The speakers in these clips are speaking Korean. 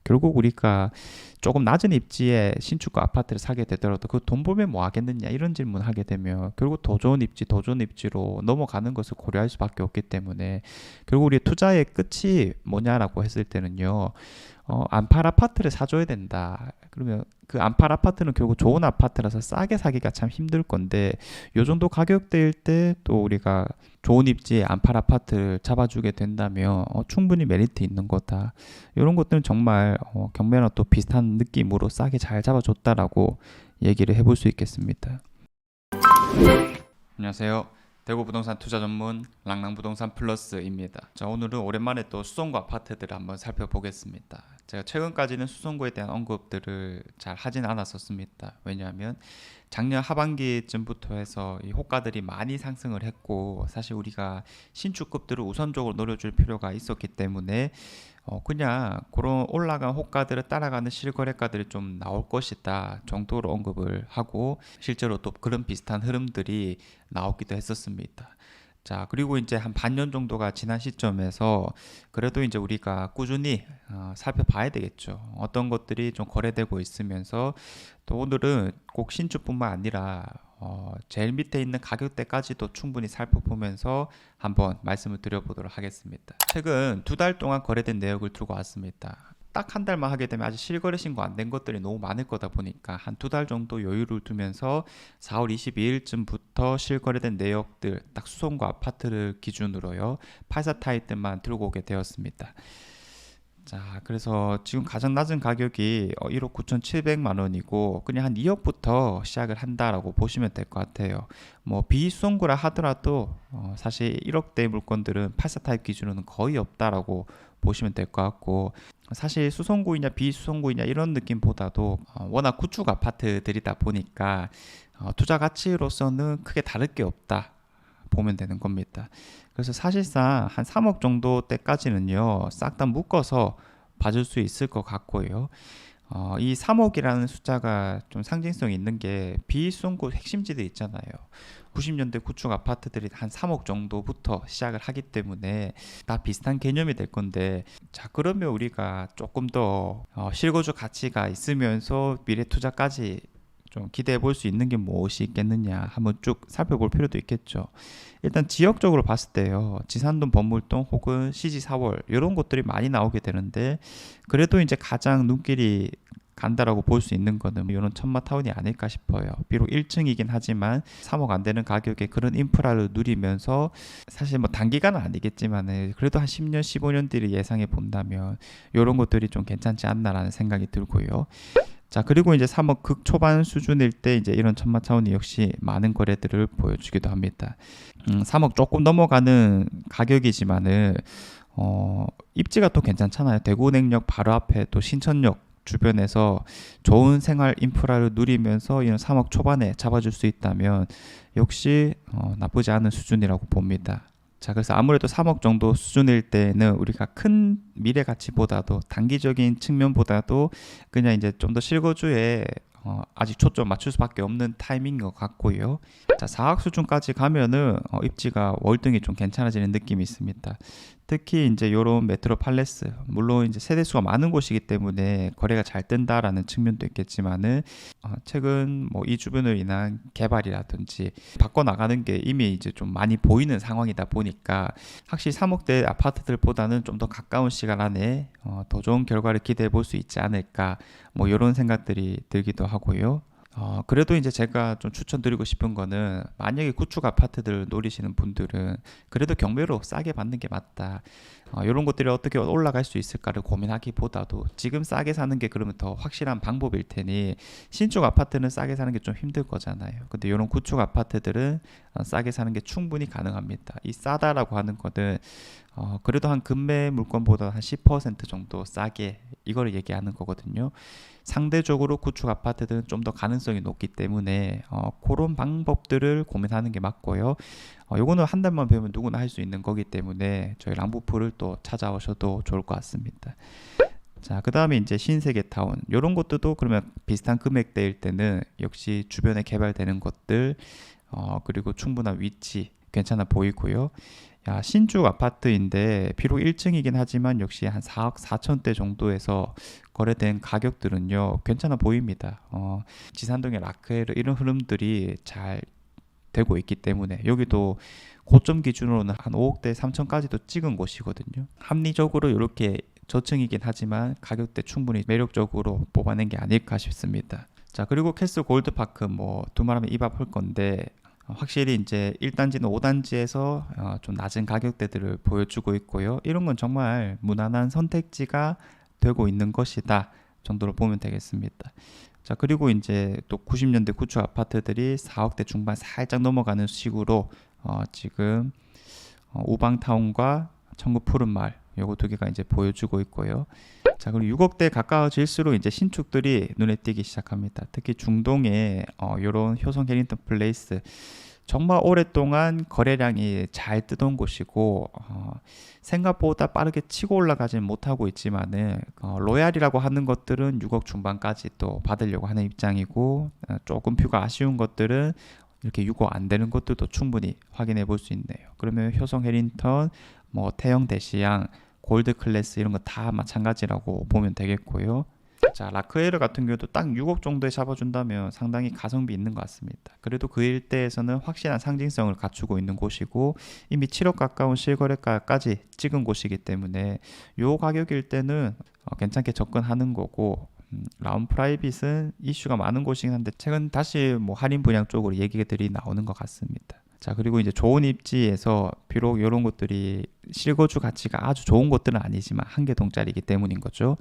결국 우리가 조금 낮은 입지에 신축과 아파트를 사게 되더라도 그 돈 벌면 뭐 하겠느냐 이런 질문 하게 되면 결국 더 좋은 입지, 더 좋은 입지로 넘어가는 것을 고려할 수밖에 없기 때문에 결국 우리 투자의 끝이 뭐냐라고 했을 때는요. 안팔 아파트를 사줘야 된다. 그러면 그 안팔 아파트는 결국 좋은 아파트라서 싸게 사기가 참 힘들 건데 요 정도 가격대일 때 또 우리가 좋은 입지에 안팔 아파트를 잡아주게 된다면 충분히 메리트 있는 거다. 이런 것들은 정말 경매랑 또 비슷한 느낌으로 싸게 잘 잡아줬다라고 얘기를 해볼 수 있겠습니다. 안녕하세요. 대구 부동산 투자 전문 랑랑부동산 플러스입니다. 자, 오늘은 오랜만에 또 수성구 아파트들을 한번 살펴보겠습니다. 제가 최근까지는 수성구에 대한 언급들을 잘 하진 않았었습니다. 왜냐하면 작년 하반기쯤부터 해서 이 호가들이 많이 상승을 했고 사실 우리가 신축급들을 우선적으로 노려줄 필요가 있었기 때문에 그냥 그런 올라간 호가들을 따라가는 실거래가들이 좀 나올 것이다 정도로 언급을 하고 실제로 또 그런 비슷한 흐름들이 나오기도 했었습니다. 자, 그리고 이제 한 반년 정도가 지난 시점에서 그래도 이제 우리가 꾸준히 살펴봐야 되겠죠. 어떤 것들이 좀 거래되고 있으면서 또 오늘은 꼭 신축뿐만 아니라 제일 밑에 있는 가격대까지도 충분히 살펴보면서 한번 말씀을 드려보도록 하겠습니다. 최근 2달 동안 거래된 내역을 들고 왔습니다. 딱 한 달만 하게 되면 아직 실거래 신고 안 된 것들이 너무 많을 거다 보니까 한 2달 정도 여유를 두면서 4월 22일쯤부터 실거래된 내역들 딱 수성구 아파트를 기준으로요 84 타입들만 들고 오게 되었습니다. 자, 그래서 지금 가장 낮은 가격이 1억 9,700만 원이고 그냥 한 2억부터 시작을 한다라고 보시면 될 것 같아요. 뭐 비수성구라 하더라도 사실 1억대 물건들은 84 타입 기준으로는 거의 없다라고 보시면 될 것 같고 사실 수성구이냐 비수성구이냐 이런 느낌보다도 워낙 구축 아파트들이다 보니까 투자 가치로서는 크게 다를 게 없다 보면 되는 겁니다. 그래서 사실상 한 3억 정도 때까지는요 싹 다 묶어서 봐줄 수 있을 것 같고요. 이 3억이라는 숫자가 좀 상징성이 있는 게 비수성구 핵심지대 있잖아요. 90년대 구축 아파트들이 한 3억 정도부터 시작을 하기 때문에 다 비슷한 개념이 될 건데 자, 그러면 우리가 조금 더 실거주 가치가 있으면서 미래 투자까지 좀 기대해 볼 수 있는 게 무엇이 있겠느냐 한번 쭉 살펴볼 필요도 있겠죠. 일단 지역적으로 봤을 때요 지산동, 범물동 혹은 CG 4월 이런 곳들이 많이 나오게 되는데 그래도 이제 가장 눈길이 간다라고 볼 수 있는 거는 이런 천마타운이 아닐까 싶어요. 비록 1층이긴 하지만 3억 안 되는 가격에 그런 인프라를 누리면서 사실 뭐 단기간은 아니겠지만 그래도 한 10년 15년 뒤를 예상해 본다면 이런 것들이 좀 괜찮지 않나라는 생각이 들고요. 자, 그리고 이제 3억 극초반 수준일 때 이제 이런 천마타운이 역시 많은 거래들을 보여주기도 합니다. 3억 조금 넘어가는 가격이지만은 입지가 또 괜찮잖아요. 대구냉역 바로 앞에 또 신천역 주변에서 좋은 생활 인프라를 누리면서 이런 3억 초반에 잡아줄 수 있다면 역시 나쁘지 않은 수준이라고 봅니다. 자, 그래서 아무래도 3억 정도 수준일 때는 우리가 큰 미래 가치보다도 단기적인 측면보다도 그냥 이제 좀 더 실거주에 아직 초점 맞출 수밖에 없는 타이밍인 것 같고요. 자, 4억 수준까지 가면은 입지가 월등히 좀 괜찮아지는 느낌이 있습니다. 특히 이제 요런 메트로 팔레스 물론 이제 세대수가 많은 곳이기 때문에 거래가 잘 뜬다라는 측면도 있겠지만은 최근 뭐 이 주변으로 인한 개발이라든지 바꿔 나가는 게 이미 이제 좀 많이 보이는 상황이다 보니까 확실히 3억대 아파트들보다는 좀 더 가까운 시간 안에 더 좋은 결과를 기대해 볼 수 있지 않을까 뭐 이런 생각들이 들기도 하고요. 그래도 이제 제가 좀 추천드리고 싶은 거는 만약에 구축 아파트들 노리시는 분들은 그래도 경매로 싸게 받는 게 맞다. 이런 것들이 어떻게 올라갈 수 있을까를 고민하기보다도 지금 싸게 사는 게 그러면 더 확실한 방법일 테니 신축 아파트는 싸게 사는 게 좀 힘들 거잖아요. 근데 이런 구축 아파트들은 싸게 사는 게 충분히 가능합니다. 이 싸다라고 하는 거는 그래도 한 금매 물건보다 한 10% 정도 싸게 이거를 얘기하는 거거든요. 상대적으로 구축 아파트들은 좀 더 가능성이 높기 때문에 그런 방법들을 고민하는 게 맞고요. 요거는 한 달만 배우면 누구나 할 수 있는 거기 때문에 저희 랑부풀을 또 찾아오셔도 좋을 것 같습니다. 자, 그 다음에 이제 신세계타운 이런 것들도 그러면 비슷한 금액대일 때는 역시 주변에 개발되는 것들 그리고 충분한 위치 괜찮아 보이고요. 자, 신축 아파트인데 비록 1층이긴 하지만 역시 한 4억 4천대 정도에서 거래된 가격들은요 괜찮아 보입니다. 지산동의 라크에르 이런 흐름들이 잘 되고 있기 때문에 여기도 고점 기준으로는 한 5억대 3천까지도 찍은 곳이거든요. 합리적으로 이렇게 저층이긴 하지만 가격대 충분히 매력적으로 뽑아낸 게 아닐까 싶습니다. 자, 그리고 캐슬 골드파크 뭐 두말하면 입 아플 건데 확실히 이제 1단지는 5단지에서 좀 낮은 가격대들을 보여주고 있고요. 이런 건 정말 무난한 선택지가 되고 있는 것이다 정도로 보면 되겠습니다. 자, 그리고 이제 또 90년대 구축 아파트들이 4억대 중반 살짝 넘어가는 식으로 지금 우방타운과 청구 푸른마을 요거 두 개가 이제 보여주고 있고요. 자, 그리고 6억대 가까워질수록 이제 신축들이 눈에 띄기 시작합니다. 특히 중동의 요런 효성 해링턴 플레이스 정말 오랫동안 거래량이 잘 뜨던 곳이고 생각보다 빠르게 치고 올라가지는 못하고 있지만은 로얄이라고 하는 것들은 6억 중반까지 또 받으려고 하는 입장이고 조금 뷰가 아쉬운 것들은 이렇게 6억 안 되는 것들도 충분히 확인해 볼 수 있네요. 그러면 효성 해링턴, 뭐 태영 대시양, 골드 클래스 이런 거 다 마찬가지라고 보면 되겠고요. 자, 라크에르 같은 경우도 딱 6억 정도에 잡아준다면 상당히 가성비 있는 것 같습니다. 그래도 그 일대에서는 확실한 상징성을 갖추고 있는 곳이고 이미 7억 가까운 실거래가까지 찍은 곳이기 때문에 요 가격일 때는 괜찮게 접근하는 거고 라운 프라이빗은 이슈가 많은 곳이긴 한데 최근 다시 뭐 할인 분양 쪽으로 얘기들이 나오는 것 같습니다. 자, 그리고 이제 좋은 입지에서 비록 이런 것들이 실거주 가치가 아주 좋은 것들은 아니지만 한 개 동짜리이기 때문인 거죠.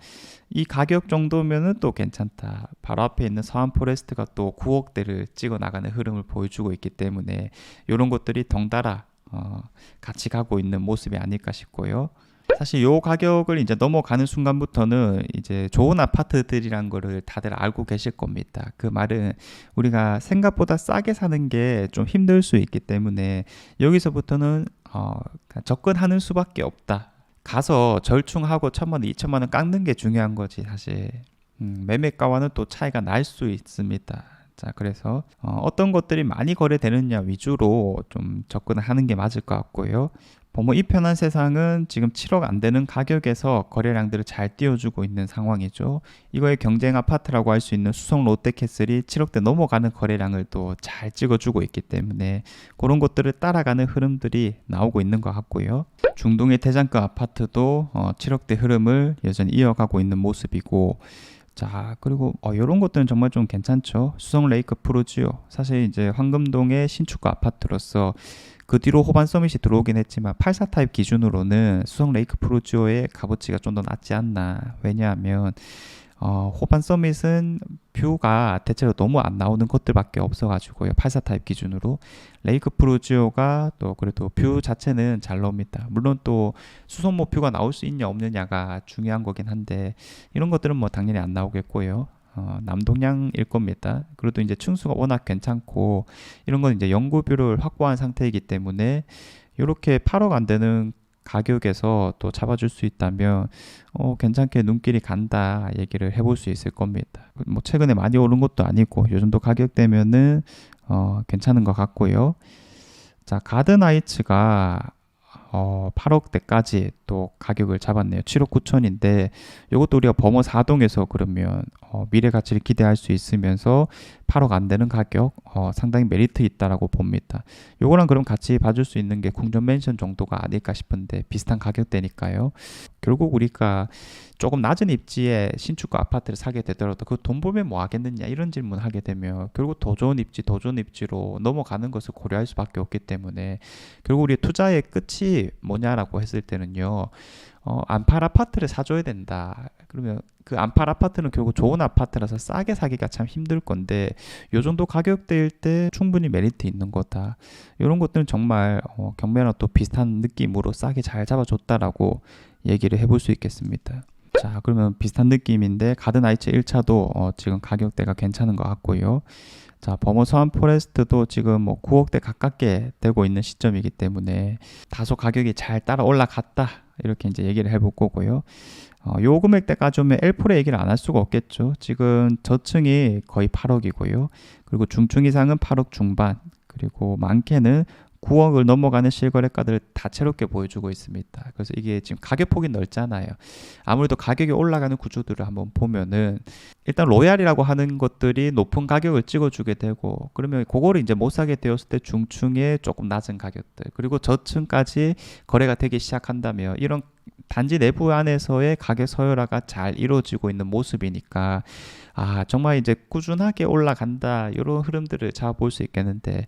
이 가격 정도면은 또 괜찮다. 바로 앞에 있는 서한 포레스트가 또 9억대를 찍어 나가는 흐름을 보여주고 있기 때문에 이런 것들이 덩달아 같이 가고 있는 모습이 아닐까 싶고요. 사실 요 가격을 이제 넘어가는 순간부터는 이제 좋은 아파트들이란 거를 다들 알고 계실 겁니다. 그 말은 우리가 생각보다 싸게 사는 게 좀 힘들 수 있기 때문에 여기서부터는 접근하는 수밖에 없다. 가서 절충하고 1,000만 원, 2천만 원 깎는 게 중요한 거지 사실. 매매가와는 또 차이가 날 수 있습니다. 자, 그래서 어떤 것들이 많이 거래되느냐 위주로 좀 접근을 하는 게 맞을 것 같고요. 뭐 이 편한 세상은 지금 7억 안 되는 가격에서 거래량들을 잘 띄워주고 있는 상황이죠. 이거의 경쟁 아파트라고 할 수 있는 수성 롯데캐슬이 7억대 넘어가는 거래량을 또 잘 찍어주고 있기 때문에 그런 것들을 따라가는 흐름들이 나오고 있는 것 같고요. 중동의 대장급 아파트도 7억대 흐름을 여전히 이어가고 있는 모습이고 자, 그리고 이런 것들은 정말 좀 괜찮죠. 수성 레이크 프루지오 사실 이제 황금동의 신축가 아파트로서 그 뒤로 호반 서밋이 들어오긴 했지만 84 타입 기준으로는 수성 레이크 프루지오의 값어치가 좀 더 낫지 않나. 왜냐하면 호반 서밋은 뷰가 대체로 너무 안 나오는 것들밖에 없어가지고요. 84 타입 기준으로 레이크 프루지오가 또 그래도 뷰 자체는 잘 나옵니다. 물론 또 수성모 뷰가 나올 수 있냐 없느냐가 중요한 거긴 한데 이런 것들은 뭐 당연히 안 나오겠고요. 남동향일 겁니다. 그래도 이제 층수가 워낙 괜찮고 이런 건 이제 연구뷰를 확보한 상태이기 때문에 이렇게 8억 안 되는 가격에서 또 잡아줄 수 있다면 괜찮게 눈길이 간다 얘기를 해볼 수 있을 겁니다. 뭐 최근에 많이 오른 것도 아니고 요 정도 가격대면은 괜찮은 것 같고요. 자, 가든하이츠가 8억대까지 또 가격을 잡았네요. 7억 9천인데 이것도 우리가 범어 4동에서 그러면 미래 가치를 기대할 수 있으면서 8억 안 되는 가격 상당히 메리트 있다라고 봅니다. 요거랑 그럼 같이 봐줄 수 있는 게 궁전 맨션 정도가 아닐까 싶은데 비슷한 가격대니까요. 결국 우리가 조금 낮은 입지에 신축가 아파트를 사게 되더라도 그 돈 벌면 뭐 하겠느냐 이런 질문 하게 되면 결국 더 좋은 입지로 넘어가는 것을 고려할 수밖에 없기 때문에 결국 우리 투자의 끝이 뭐냐라고 했을 때는요. 안팔 아파트를 사줘야 된다. 그러면 그 안팔 아파트는 결국 좋은 아파트라서 싸게 사기가 참 힘들 건데 요 정도 가격대일 때 충분히 메리트 있는 거다. 이런 것들은 정말 경매랑 또 비슷한 느낌으로 싸게 잘 잡아줬다라고 얘기를 해볼 수 있겠습니다. 자, 그러면 비슷한 느낌인데 가든하이츠 1차도 지금 가격대가 괜찮은 것 같고요. 자, 버머 서한 포레스트도 지금 뭐 9억대 가깝게 되고 있는 시점이기 때문에 다소 가격이 잘 따라 올라갔다 이렇게 이제 얘기를 해볼 거고요. 요 금액대까지 오면 L4의 얘기를 안 할 수가 없겠죠. 지금 저층이 거의 8억이고요. 그리고 중층 이상은 8억 중반, 그리고 많게는 9억을 넘어가는 실거래가들을 다채롭게 보여주고 있습니다. 그래서 이게 지금 가격폭이 넓잖아요. 아무래도 가격이 올라가는 구조들을 한번 보면은 일단 로얄이라고 하는 것들이 높은 가격을 찍어주게 되고, 그러면 그거를 이제 못 사게 되었을 때 중층에 조금 낮은 가격들, 그리고 저층까지 거래가 되기 시작한다면 이런 단지 내부 안에서의 가격 서열화가 잘 이루어지고 있는 모습이니까 정말 이제 꾸준하게 올라간다, 이런 흐름들을 잡아볼 수 있겠는데,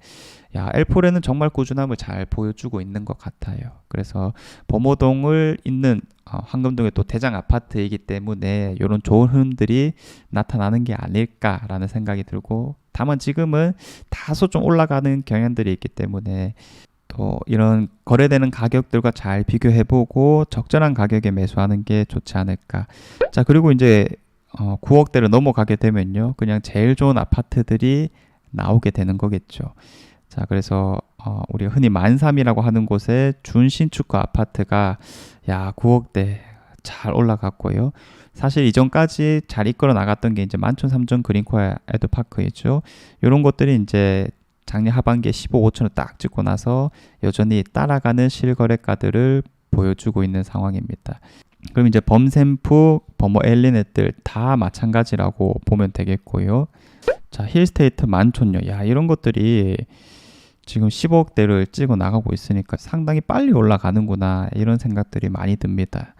엘포레는 정말 꾸준함을 잘 보여주고 있는 것 같아요. 그래서 범호동을 있는 황금동의 또 대장 아파트이기 때문에 이런 좋은 흐름들이 나타나는 게 아닐까라는 생각이 들고, 다만 지금은 다소 좀 올라가는 경향들이 있기 때문에 또 이런 거래되는 가격들과 잘 비교해보고 적절한 가격에 매수하는 게 좋지 않을까. 자, 그리고 이제 9억대를 넘어가게 되면요, 그냥 제일 좋은 아파트들이 나오게 되는 거겠죠. 자, 그래서 우리가 흔히 만삼이라고 하는 곳에 준신축과 아파트가 9억대 잘 올라갔고요. 사실 이전까지 잘 이끌어 나갔던 게 이제 만촌 삼촌 그린코아 에드파크이죠. 이런 것들이 이제 작년 하반기에 15, 5천을 딱 찍고 나서 여전히 따라가는 실거래가들을 보여주고 있는 상황입니다. 그럼 이제 범샘프, 범어 엘리넷들 다 마찬가지라고 보면 되겠고요. 자, 힐스테이트 만촌요. 이런 것들이 지금 15억대를 찍어 나가고 있으니까 상당히 빨리 올라가는구나, 이런 생각들이 많이 듭니다.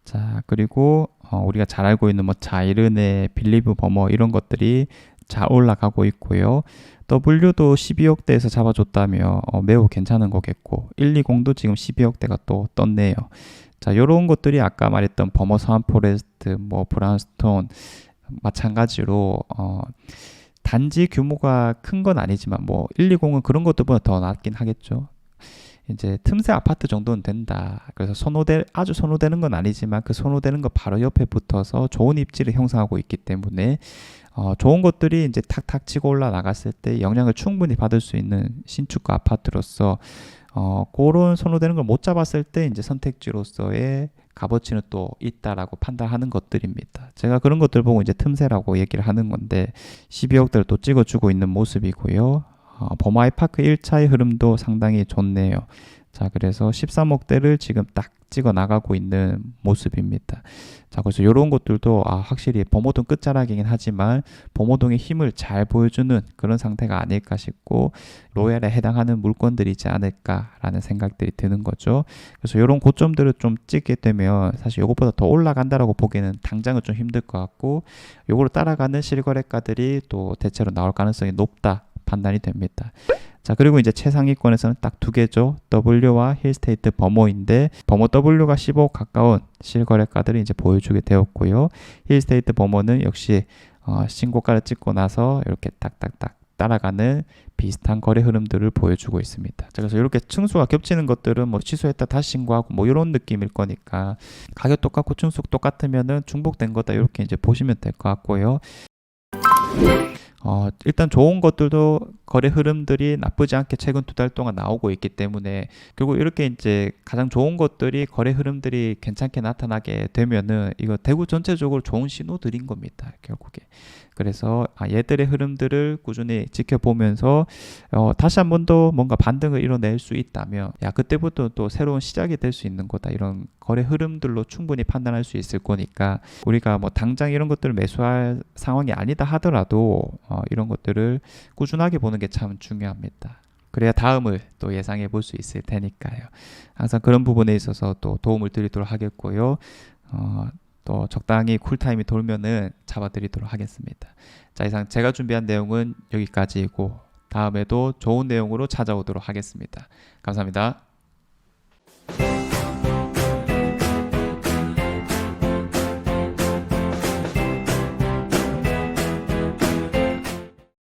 자, 그리고 우리가 잘 알고 있는 뭐 자이르네, 빌리브 버머 이런 것들이 잘 올라가고 있고요. W도 12억대에서 잡아줬다며 매우 괜찮은 거겠고, 120도 지금 12억대가 또 떴네요. 자, 요런 것들이 아까 말했던 버머 서한 포레스트, 뭐 브라운스톤 마찬가지로 단지 규모가 큰 건 아니지만 뭐 120은 그런 것들보다 더 낫긴 하겠죠. 이제 틈새 아파트 정도는 된다. 그래서 아주 선호되는 건 아니지만 그 선호되는 거 바로 옆에 붙어서 좋은 입지를 형성하고 있기 때문에 좋은 것들이 이제 탁탁 치고 올라나갔을 때 영향을 충분히 받을 수 있는 신축가 아파트로서 그런 선호되는 걸 못 잡았을 때 이제 선택지로서의 값어치는 또 있다라고 판단하는 것들입니다. 제가 그런 것들 보고 이제 틈새라고 얘기를 하는 건데, 12억대를 또 찍어주고 있는 모습이고요. 범아이파크 1차의 흐름도 상당히 좋네요. 자, 그래서 13억대를 지금 딱 찍어 나가고 있는 모습입니다. 자, 그래서 이런 것들도 확실히 범호동 끝자락이긴 하지만 범호동의 힘을 잘 보여주는 그런 상태가 아닐까 싶고, 로얄에 해당하는 물건들이지 않을까라는 생각들이 드는 거죠. 그래서 이런 고점들을 좀 찍게 되면 사실 이것보다 더 올라간다라고 보기에는 당장은 좀 힘들 것 같고, 이거를 따라가는 실거래가들이 또 대체로 나올 가능성이 높다 판단이 됩니다. 자, 그리고 이제 최상위권에서는 딱 두 개죠. W와 힐스테이트 버머인데, 버머 W가 15억 가까운 실거래가들을 이제 보여주게 되었고요. 힐스테이트 버머는 역시 신고가를 찍고 나서 이렇게 딱딱딱 따라가는 비슷한 거래 흐름들을 보여주고 있습니다. 자, 그래서 이렇게 층수가 겹치는 것들은 뭐 취소했다 다시 신고하고 뭐 이런 느낌일 거니까, 가격 똑같고 층수 똑같으면은 중복된 거다, 이렇게 이제 보시면 될 것 같고요. 일단 좋은 것들도 거래 흐름들이 나쁘지 않게 최근 두 달 동안 나오고 있기 때문에, 결국 이렇게 이제 가장 좋은 것들이 거래 흐름들이 괜찮게 나타나게 되면은 이거 대구 전체적으로 좋은 신호들인 겁니다, 결국에. 그래서 얘들의 흐름들을 꾸준히 지켜보면서 다시 한 번 더 뭔가 반등을 이뤄낼 수 있다면 그때부터 또 새로운 시작이 될 수 있는 거다, 이런 거래 흐름들로 충분히 판단할 수 있을 거니까, 우리가 뭐 당장 이런 것들을 매수할 상황이 아니다 하더라도 이런 것들을 꾸준하게 보는 게 참 중요합니다. 그래야 다음을 또 예상해 볼 수 있을 테니까요. 항상 그런 부분에 있어서 또 도움을 드리도록 하겠고요. 또 적당히 쿨타임이 돌면은 잡아드리도록 하겠습니다. 자, 이상 제가 준비한 내용은 여기까지이고, 다음에도 좋은 내용으로 찾아오도록 하겠습니다. 감사합니다.